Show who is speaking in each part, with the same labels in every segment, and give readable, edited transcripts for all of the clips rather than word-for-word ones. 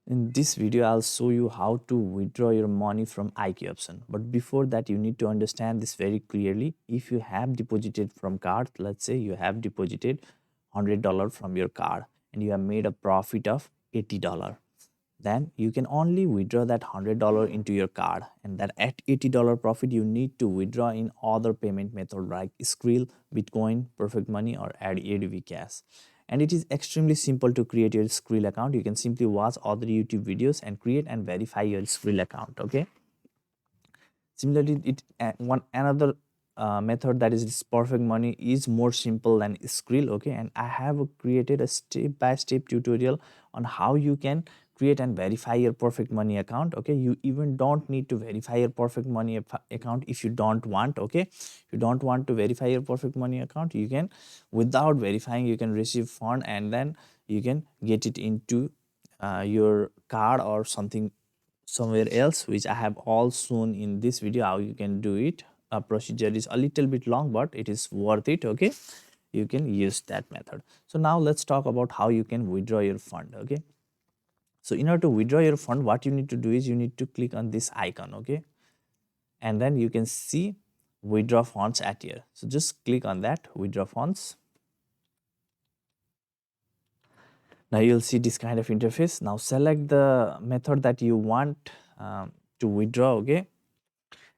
Speaker 1: In this video, I'll show you how to withdraw your money from IQ option. But before that, you need to understand this very clearly. If you have deposited from card, let's say you have deposited $100 from your card and you have made a profit of $80, then you can only withdraw that $100 into your card, and that at $80 profit you need to withdraw in other payment method like Skrill, Bitcoin, Perfect Money, or ADV Cash. And it is extremely simple to create your Skrill account. You can simply watch other YouTube videos and create and verify your Skrill account. Okay. Similarly, it one another method, that is this Perfect Money, is more simple than Skrill. Okay, and I have created a step-by-step tutorial on how you can create and verify your Perfect Money account. Okay, you even don't need to verify your Perfect Money account if you don't want. Okay, if you don't want to verify your Perfect Money account, you can, without verifying, you can receive fund and then you can get it into your card or something somewhere else, which I have all shown in this video how you can do it. A procedure is a little bit long, but it is worth it. Okay, you can use that method. So now let's talk about how you can withdraw your fund. Okay, so in order to withdraw your fund, what you need to do is you need to click on this icon. Okay, and then you can see withdraw funds at here. So just click on that, withdraw funds. Now you'll see this kind of interface. Now select the method that you want to withdraw. Okay,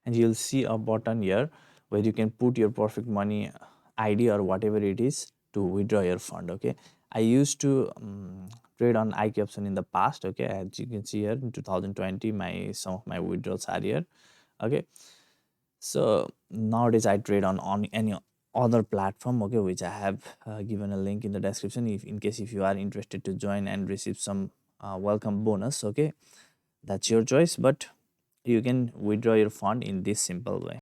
Speaker 1: and you'll see a button here where you can put your Perfect Money ID or whatever it is to withdraw your fund. Okay, I used to trade on IQ option in the past. Okay, as you can see here in 2020, my some of my withdrawals are here. Okay, so nowadays I trade on any other platform. Okay, which I have given a link in the description, if in case if you are interested to join and receive some welcome bonus. Okay, that's your choice, but you can withdraw your fund in this simple way.